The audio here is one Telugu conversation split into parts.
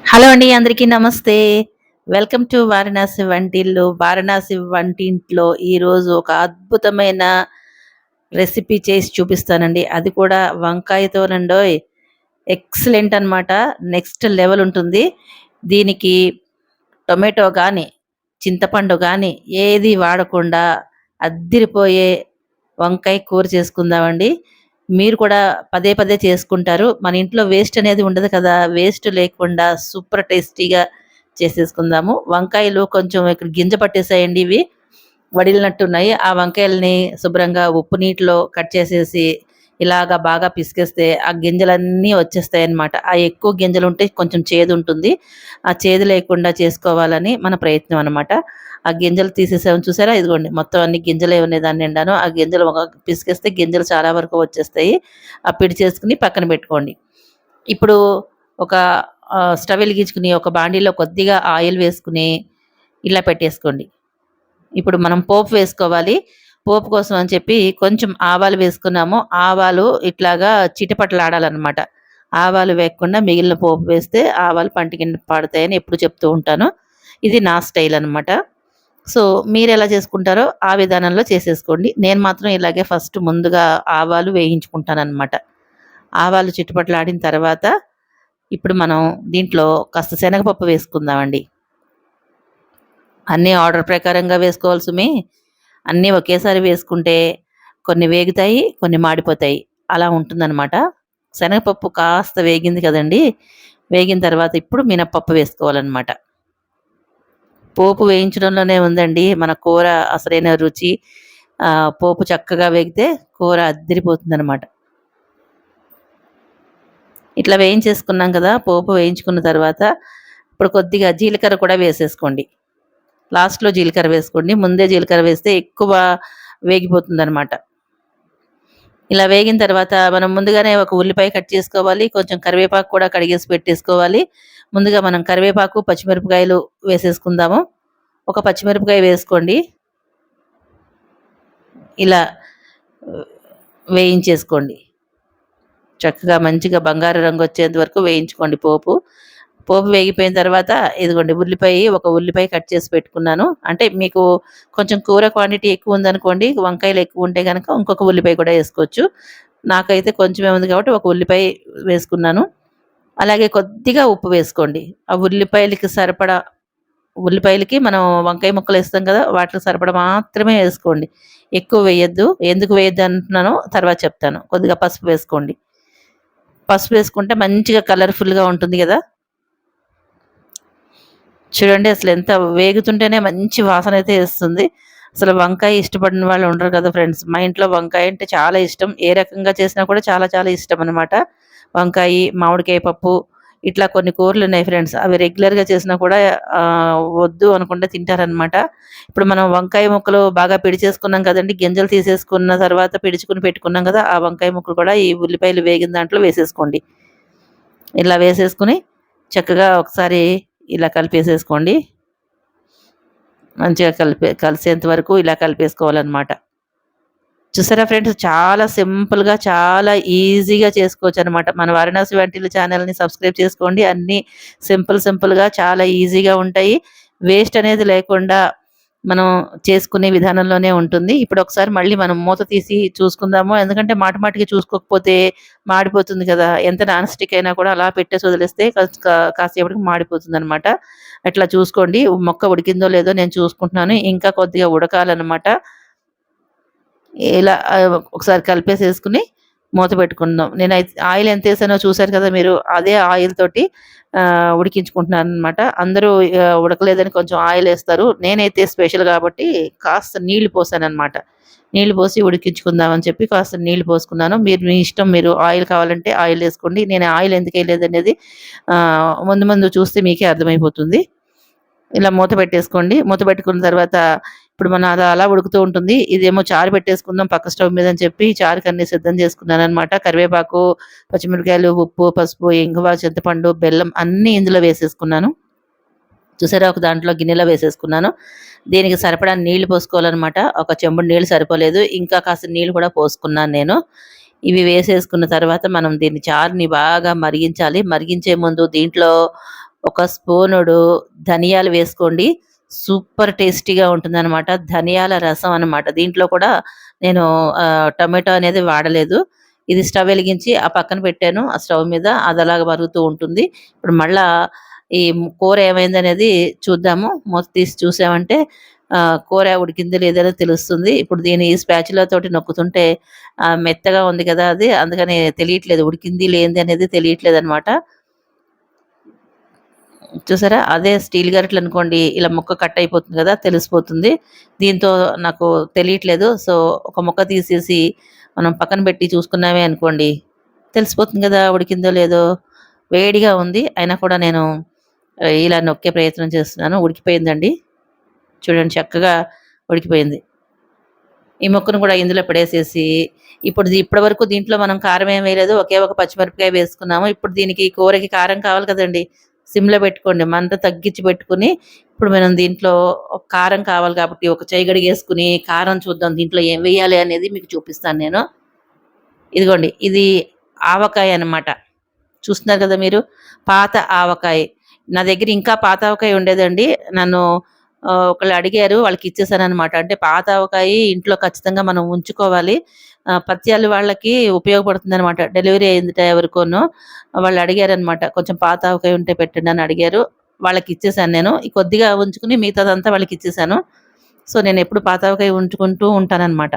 హలో అండి. అందరికీ నమస్తే. వెల్కమ్ టు వారణాసి వంటిల్లు. వారణాసి వంటింట్లో ఈరోజు ఒక అద్భుతమైన రెసిపీ చేసి చూపిస్తానండి. అది కూడా వంకాయతోనండోయ్! ఎక్సలెంట్ అనమాట. నెక్స్ట్ లెవెల్ ఉంటుంది. దీనికి టొమాటో గాని, చింతపండు గాని ఏది వాడకుండా అద్దిరిపోయే వంకాయ కూర చేసుకుందామండి. మీరు కూడా పదే పదే చేసుకుంటారు. మన ఇంట్లో వేస్ట్ అనేది ఉండదు కదా! వేస్ట్ లేకుండా సూపర్ టేస్టీగా చేసేసుకుందాము. వంకాయలు కొంచెం ఇక్కడ గింజ పట్టేసాయండి ఇవి. వడిలినట్టున్నాయి. ఆ వంకాయలని శుభ్రంగా ఉప్పు నీటిలో కట్ చేసేసి ఇలాగా బాగా పిసికేస్తే ఆ గింజలన్నీ వచ్చేస్తాయన్నమాట. ఆ ఎక్కువ గింజలుంటే కొంచెం చేదుంటుంది. ఆ చేదు లేకుండా చేసుకోవాలని మన ప్రయత్నం అనమాట. ఆ గింజలు తీసేసాము చూసారా? ఇదిగోండి మొత్తం అన్ని గింజలే ఉన్నాయి దాని నిండాను. ఆ గింజలు ఒక పిసికేస్తే గింజలు చాలా వరకు వచ్చేస్తాయి. ఆ పిడి చేసుకొని పక్కన పెట్టుకోండి. ఇప్పుడు ఒక స్టవ్ వెలిగించుకొని ఒక బాండీలో కొద్దిగా ఆయిల్ వేసుకొని ఇలా పెట్టేసుకోండి. ఇప్పుడు మనం పోపు వేసుకోవాలి. పోపు కోసం అని చెప్పి కొంచెం ఆవాలు వేసుకున్నాము. ఆవాలు ఇట్లాగా చిటపటలాడాలనమాట. ఆవాలు వేయకుండా మిగిలిన పోపు వేస్తే ఆవాలు పంటి కింద పడతాయని ఎప్పుడు చెప్తూ ఉంటాను. ఇది నా స్టైల్ అనమాట. సో, మీరెలా చేసుకుంటారో ఆ విధానంలో చేసేసుకోండి. నేను మాత్రం ఇలాగే ఫస్ట్ ముందుగా ఆవాలు వేయించుకుంటాననమాట. ఆవాలు చిటపటలాడిన తర్వాత ఇప్పుడు మనం దీంట్లో కాస్త శనగపప్పు వేసుకుందామండి. అన్నీ ఆర్డర్ ప్రకారంగా వేసుకోవాలి సుమి. అన్నీ ఒకేసారి వేసుకుంటే కొన్ని వేగుతాయి, కొన్ని మాడిపోతాయి. అలా ఉంటుందనమాట. శనగపప్పు కాస్త వేగింది కదండీ! వేగిన తర్వాత ఇప్పుడు మినపప్పు వేసుకోవాలనమాట. పోపు వేయించడంలోనే ఉందండి మన కూర అసలైన రుచి. పోపు చక్కగా వేగితే కూర అద్దిరిపోతుందనమాట. ఇట్లా వేయించేసుకున్నాం కదా! పోపు వేయించుకున్న తర్వాత ఇప్పుడు కొద్దిగా జీలకర్ర కూడా వేసేసుకోండి. లాస్ట్‌లో జీలకర్ర వేసుకోండి. ముందే జీలకర్ర వేస్తే ఎక్కువ వేగిపోతుందనమాట. ఇలా వేగిన తర్వాత మనం ముందుగానే ఒక ఉల్లిపాయ కట్ చేసుకోవాలి. కొంచెం కరివేపాకు కూడా కడిగేసి పెట్టేసుకోవాలి. ముందుగా మనం కరివేపాకు, పచ్చిమిరపకాయలు వేసేసుకుందాము. ఒక పచ్చిమిరపకాయ వేసుకోండి. ఇలా వేయించేసుకోండి. చక్కగా మంచిగా బంగారు రంగు వచ్చేంత వరకు వేయించుకోండి పోపు. పోపు వేగిపోయిన తర్వాత ఇదిగోండి ఒక ఉల్లిపాయ కట్ చేసి పెట్టుకున్నాను. అంటే మీకు కొంచెం కూర క్వాంటిటీ ఎక్కువ ఉందనుకోండి, వంకాయలు ఎక్కువ ఉంటే గనక ఇంకొక ఉల్లిపాయ కూడా ఏసుకోవచ్చు. నాకైతే కొంచెమే ఉంది కాబట్టి ఒక ఉల్లిపాయ వేసుకున్నాను. అలాగే కొద్దిగా ఉప్పు వేసుకోండి. ఆ ఉల్లిపాయలకి మనం వంకాయ ముక్కలేస్తాం కదా! వాటికి సరిపడా మాత్రమే ఏసుకోండి. ఎక్కువ వేయొద్దు. ఎందుకు వేయొద్దు అంటున్నానో తర్వాత చెప్తాను. కొద్దిగా పసుపు వేసుకోండి. పసుపు వేసుకుంటే మంచిగా కలర్‌ఫుల్‌గా ఉంటుంది గదా! చూడండి అసలెంత వేగుతుంటేనే మంచి వాసనైతే ఏస్తుంది. అసలు వంకాయ ఇష్టపడని వాళ్ళు ఉండరు కదా ఫ్రెండ్స్. మా ఇంట్లో వంకాయ అంటే చాలా ఇష్టం. ఏ రకంగా చేసినా కూడా చాలా చాలా ఇష్టమనమాట. వంకాయి, మామిడికాయ పప్పు ఇట్లా కొన్ని కూరలున్నాయి ఫ్రెండ్స్. అవి రెగ్యులర్‌గా చేసినా కూడా వద్దు అనకుండా తింటారనమాట. ఇప్పుడు మనం వంకాయ ముక్కలు బాగా పిడిచేసుకున్నాం కదండీ! గింజలు తీసేసుకున్న తర్వాత పిడుచుకొని పెట్టుకున్నాం కదా! ఆ వంకాయ ముక్కలు కూడా ఈ ఉల్లిపాయలు వేగిన దాంట్లో వేసేసుకోండి. ఇలా వేసేసుకొని చక్కగా ఒకసారి ఇలా కలిపేసేసుకోండి. మంచిగా కలిసేంత వరకు ఇలా కలిపేసుకోవాలనమాట. చూసారా ఫ్రెండ్స్ చాలా సింపుల్‌గా, చాలా ఈజీగా చేసుకోవచ్చనమాట. మన వారణాసి వంటిల్లు ఛానెల్‌ని సబ్స్క్రైబ్ చేసుకోండి. అన్నీ సింపుల్‌గా చాలా ఈజీగా ఉంటాయి. వేస్ట్ అనేది లేకుండా మనం చేసుకునే విధానంలోనే ఉంటుంది. ఇప్పుడొకసారి మళ్ళీ మనం మూత తీసి చూసుకుందాము. ఎందుకంటే మాటిమాటికి చూసుకోకపోతే మాడిపోతుంది కదా! ఎంత నాన్ స్టిక్ అయినా కూడా అలా పెట్టేసి వదిలేస్తే కాసేపటికి మాడిపోతుందనమాట. అట్లా చూసుకోండి. మొక్క ఉడికిందో లేదో నేను చూసుకుంటున్నాను. ఇంకా కొద్దిగా ఉడకాలనమాట. ఇలా ఒకసారి కలిపేసేసుకొని మూత పెట్టుకుందాం. నేనైతే ఆయిల్ ఎంతేసానో చూసారు కదా మీరు. అదే ఆయిల్ తోటి ఉడికించుకుంటున్నాననమాట. అందరూ ఉడకలేదని కొంచెం ఆయిలేస్తారు. నేనైతే స్పెషల్ గాబట్టి కాస్త నీళ్లు పోసాననమాట. నీళ్లు పోసి ఉడికించుకుందాం అని చెప్పి కాస్త నీళ్లు పోసుకున్నాను. మీరు మీ ఇష్టం మీరు ఆయిల్ కావాలంటే ఆయిలేసుకోండి. నేను ఆయిల్ ఎందుకేయలేదనేది ముందు ముందు చూస్తే మీకే అర్థమైపోతుంది. ఇలా మూత పెట్టేసుకోండి. మూత పెట్టుకున్న తర్వాత ఇప్పుడు మన అది అలా ఉడుకుతూ ఉంటుంది. ఇదేమో చారు పెట్టేసుకుందాం పక్క స్టవ్ మీద అని చెప్పి చారుకన్నీ సిద్ధం చేసుకున్నాననమాట. కరివేపాకు, పచ్చిమిరపకాయలు, ఉప్పు, పసుపు, ఇంగువ, చింతపండు, బెల్లం అన్నీ ఇందులో వేసేసుకున్నాను. చూసారా ఒక దాంట్లో గిన్నెలో వేసేసుకున్నాను. దీనికి సరిపడా నీళ్లు పోసుకోవాలనమాట. ఒక చెంబుడు నీళ్లు సరిపోలేదు. ఇంకా కాస్త నీళ్లు కూడా పోసుకున్నాను నేను. ఇవి వేసేసుకున్న తర్వాత మనం దీన్ని చారుని బాగా మరిగించాలి. మరిగించే ముందు దీంట్లో ఒక స్పూనుడు ధనియాలు వేసుకోండి. సూపర్ టేస్టీగా ఉంటుందనమాట. ధనియాల రసం అనమాట. దీంట్లో కూడా నేను టొమాటో అనేది వాడలేదు. ఇది స్టవ్ వెలిగించి ఆ పక్కన పెట్టాను. ఆ స్టవ్ మీద అదలాగా మరుగుతూ ఉంటుంది. ఇప్పుడు మళ్ళా ఈ కూర ఏమైందనేది చూద్దాము. మూత తీసి చూసామంటే కూర ఉడికిందో లేదో తెలుస్తుంది. ఇప్పుడు దీన్ని ఈ స్పాచులా తోటి నొక్కుతుంటే మెత్తగా ఉంది కదా అది. అందుకని తెలియట్లేదు. ఉడికింది లేనిది అనేది తెలియట్లేదనమాట. చూసారా? అదే స్టీల్ గరిటెలనుకోండి ఇలా ముక్క కట్ అయిపోతుంది గదా! తెలిసిపోతుంది. దీంతో నాకు తెలియట్లేదు. సో, ఒక ముక్క తీసేసి మనం పక్కన పెట్టి చూసుకున్నామే అనుకోండి, తెలిసిపోతుంది గదా! ఉడికిందో లేదో. వేడిగా ఉంది. అయినా కూడా నేను ఇలా నొక్కే ప్రయత్నం చేస్తున్నాను. ఉడికిపోయిందండి. చూడండి చక్కగా ఉడికిపోయింది. ఈ ముక్కను కూడా ఇందులో పడేసేసి, ఇప్పటి వరకు దీంట్లో మనం కారం ఏమి వేయలేదు. ఒకే ఒక పచ్చిమిరపకాయ వేసుకున్నాము. ఇప్పుడు దీనికి కూరకి కారం కావాలి కదండీ! సిమ్‌లో పెట్టుకోండి. మంట తగ్గించి పెట్టుకొని, ఇప్పుడు మనం దీంట్లో కారం కావాలి కాబట్టి ఒక చెయ్యగడిగేసుకొని కారం చూద్దాం దీంట్లో ఏం వేయాలి అనేది మీకు చూపిస్తాను నేను. ఇదిగోండి ఇది ఆవకాయ అన్నమాట. చూస్తున్నారు కదా మీరు. పాత ఆవకాయ. నా దగ్గర ఇంకా పాత ఆవకాయ ఉండేదండి. నన్ను ఒకళ్ళు అడిగారు. వాళ్ళకిచ్చేసాననమాట. అంటే పాత ఆవకాయ ఇంట్లో ఖచ్చితంగా మనం ఉంచుకోవాలి. పత్యాలు వాళ్ళకి ఉపయోగపడుతుందనమాట. డెలివరీ అయిందిట ఎవరికోనో. వాళ్ళు అడిగారనమాట. కొంచెం పాత ఆవకాయ ఉంటే పెట్టండి అని అడిగారు. వాళ్ళకిచ్చేసాను నేను. ఈ కొద్దిగా ఉంచుకొని మిగతాదంతా వాళ్ళకిచ్చేసాను. సో, నేనెప్పుడు పాత ఆవకాయ ఉంచుకుంటూ ఉంటాననమాట.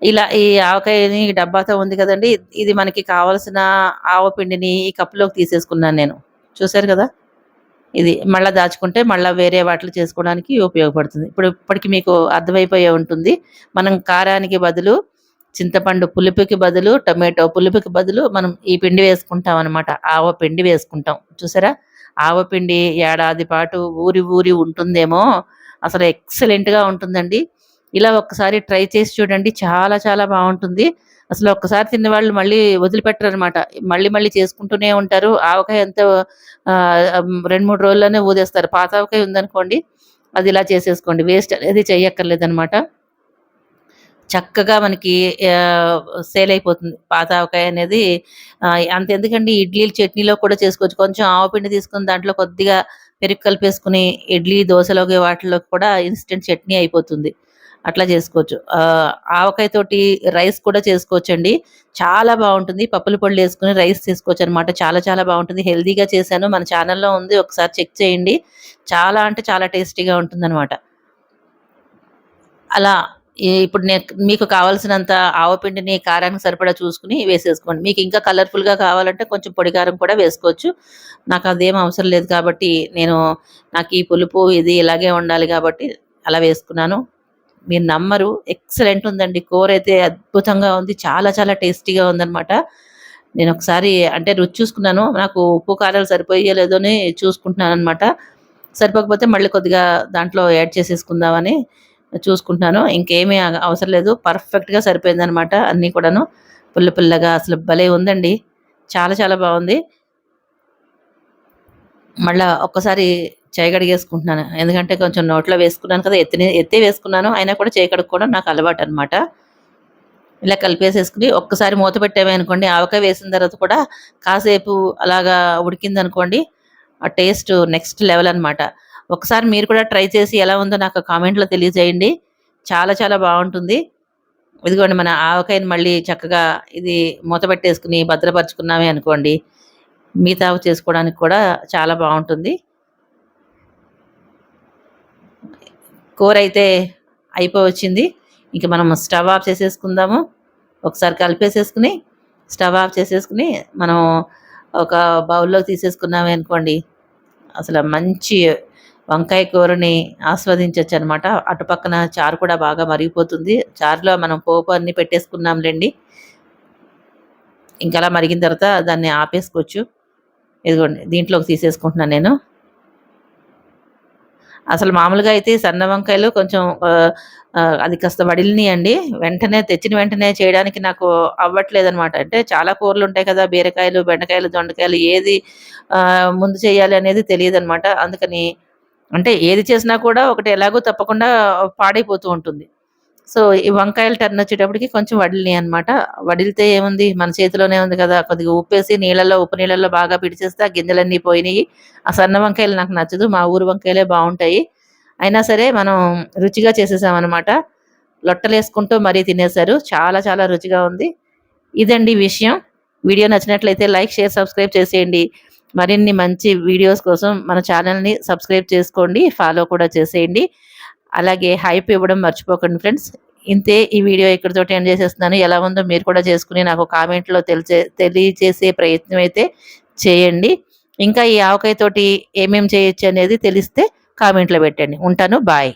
ఇలా ఈ ఆవకాయని డబ్బాతో ఉంది కదండీ! ఇది మనకి కావాల్సిన ఆవపిండిని ఈ కప్‌లోకి తీసేసుకున్నాను నేను. చూసారు కదా! ఇది మళ్ళా దాచుకుంటే మళ్ళా వేరే వాటిలో చేసుకోవడానికి ఉపయోగపడుతుంది. ఇప్పటికి మీకు అర్థమైపోయే ఉంటుంది. మనం కారానికి బదులు చింతపండు పులుపుకి బదులు, టొమాటో పులుపుకి బదులు మనం ఈ పిండి వేసుకుంటామనమాట. ఆవపిండి వేసుకుంటాం. చూసారా? ఆవపిండి ఏడాది పాటు ఊరి ఊరి ఉంటుందేమో! అసలు ఎక్సలెంట్‌గా ఉంటుందండి. ఇలా ఒక్కసారి ట్రై చేసి చూడండి. చాలా చాలా బావుంటుంది. అసలు ఒక్కసారి తిన్నవాళ్ళు మళ్ళీ వదిలిపెట్టరనమాట. మళ్ళీ మళ్ళీ చేసుకుంటూనే ఉంటారు. ఆవకాయ ఎంత 2, 3 రోజుల్లోనే ఊదేస్తారు. పాత ఆవకాయ ఉందనుకోండి, అది ఇలా చేసేసుకోండి. వేస్ట్ అనేది చెయ్యక్కర్లేదనమాట. చక్కగా మనకి ఆహ్, సేల్ అయిపోతుంది. పాత ఆవకాయ అనేది అంతెందుకండి ఇడ్లీలు, చట్నీలో కూడా చేసుకోవచ్చు. కొంచెం ఆవపిండి తీసుకొని దాంట్లో కొద్దిగా పెరుగు కలిపేసుకొని ఇడ్లీ, దోసలోకి వాటిలోకి కూడా ఇన్‌స్టంట్ చట్నీ అయిపోతుంది. అట్లా చేసుకోవచ్చు. ఆవకాయతోటి రైస్ కూడా చేసుకోవచ్చండి. చాలా బావుంటుంది. పప్పుల పొడులేసుకొని రైస్ చేసుకోవచ్చనమాట. చాలా చాలా బావుంటుంది. హెల్తీగా చేశాను. మన ఛానెల్‌లో ఉంది. ఒకసారి చెక్ చేయండి. చాలా అంటే చాలా టేస్టీగా ఉంటుందనమాట. అలా ఇప్పుడు మీకు కావాల్సినంత ఆవపిండిని కారానికి సరిపడా చూసుకొని వేసేసుకోండి. మీకింకా కలర్‌ఫుల్‌గా కావాలంటే కొంచెం పొడి కారం కూడా వేసుకోవచ్చు. నాకదేం అవసరం లేదు కాబట్టి నాకీ పులుపు ఇది ఇలాగే ఉండాలి కాబట్టి అలా వేసుకున్నాను. మీరు నమ్మరు ఎక్సలెంట్ ఉందండి. కూరైతే అద్భుతంగా ఉంది. చాలా చాలా టేస్టీగా ఉందనమాట. నేనొకసారి అంటే రుచి చూసుకున్నాను. నాకు ఉప్పు, కారాలు సరిపోయాయో లేదో అని చూసుకుంటున్నాననమాట. సరిపోకపోతే మళ్ళీ కొద్దిగా దాంట్లో యాడ్ చేసేసుకుందామని చూసుకుంటున్నాను. ఇంకేమీ అవసరం లేదు. పర్ఫెక్ట్‌గా సరిపోయిందనమాట అన్నీ కూడాను. పుల్ల పుల్లగా అసలు భలే ఉందండి. చాలా చాలా బావుంది. మళ్ళా ఒక్కసారి చెయ్యి కడిగేసుకుంటున్నాను. ఎందుకంటే కొంచెం నోట్లో వేసుకున్నాను కదా! ఎత్తే వేసుకున్నాను. అయినా కూడా చెయ్యి కడుక్కోవడం నాకు అలవాటనమాట. ఇలా కలిపేసేసుకొని ఒక్కసారి మూత పెట్టామనుకోండి ఆవకాయ వేసిన తర్వాత కూడా కాసేపు అలాగా ఉడికిందనుకోండి, ఆ టేస్ట్ నెక్స్ట్ లెవెల్ అనమాట. ఒకసారి మీరు కూడా ట్రై చేసి ఎలా ఉందో నాకు కామెంట్‌లో తెలియజేయండి. చాలా చాలా బావుంటుంది. ఇదిగోండి మన ఆవకాయని మళ్ళీ చక్కగా ఇది మూత పెట్టేసుకొని భద్రపరుచుకున్నామే అనుకోండి, మిగతావి చేసుకోవడానికి కూడా చాలా బావుంటుంది. కూరైతే అయిపోవచ్చింది. ఇంక మనం స్టవ్ ఆఫ్ చేసేసుకుందాము. ఒకసారి కలిపేసేసుకొని, స్టవ్ ఆఫ్ చేసేసుకొని, మనం ఒక బౌల్‌లోకి తీసేసుకున్నామే అనుకోండి, అసల మంచి వంకాయ కూరని ఆస్వాదించొచ్చనమాట. అటు పక్కన చారు కూడా బాగా మరిగిపోతుంది. చారులో మనం పోపు అన్నీ పెట్టేసుకున్నాంలెండి. ఇంకలా మరిగిన తర్వాత దాన్ని ఆపేసుకోవచ్చు. ఇదిగోండి దీంట్లోకి తీసేసుకుంటున్నాను నేను. అసలు మామూలుగా అయితే సన్న వంకాయలు కొంచెం అది కాస్త వడిలినియండి. తెచ్చిన వెంటనే చేయడానికి నాకు అవ్వట్లేదనమాట. అంటే చాలా కూరలుంటాయి కదా! బీరకాయలు, బెండకాయలు, దొండకాయలు ఏది ముందు చేయాలి అనేది తెలీదనమాట. అందుకని అంటే ఏది చేసినా కూడా ఒకటి ఎలాగో తప్పకుండా పాడైపోతూ ఉంటుంది. సో, ఈ వంకాయలు టర్న్ వచ్చేటప్పటికి కొంచెం వడిలినాయి అనమాట. వడిలితే ఏముంది మన చేతిలోనే ఉంది కదా! కొద్దిగా ఉప్పేసి ఉప్పు నీళ్ళల్లో బాగా పిడిచేస్తే ఆ గింజలన్నీ పోయినాయి. ఆ సన్న వంకాయలు నాకు నచ్చదు. మా ఊరు వంకాయలే బావుంటాయి. అయినా సరే మనం రుచిగా చేసేసామనమాట. లొట్టలేసుకుంటూ మరీ తినేశారు. చాలా చాలా రుచిగా ఉంది. ఇదండి విషయం. వీడియో నచ్చినట్లయితే లైక్, షేర్, సబ్స్క్రైబ్ చేసేయండి. మరిన్ని మంచి వీడియోస్ కోసం మన ఛానెల్‌ని సబ్స్క్రైబ్ చేసుకోండి. ఫాలో కూడా చేసేయండి. అలాగే హైప్ ఇవ్వడం మర్చిపోకండి ఫ్రెండ్స్. ఇంతే ఈ వీడియో ఇక్కడితోటి ఎండ్ చేసేస్తున్నాను. ఎలా ఉందో మీరు కూడా చేసుకొని నాకు కామెంట్‌లో తెలియచేసే ప్రయత్నం అయితే చేయండి. ఇంకా ఈ ఆవకాయ తోటి ఏమేం చేయొచ్చు అనేది తెలిస్తే కామెంట్‌లో పెట్టండి. ఉంటాను. బాయ్.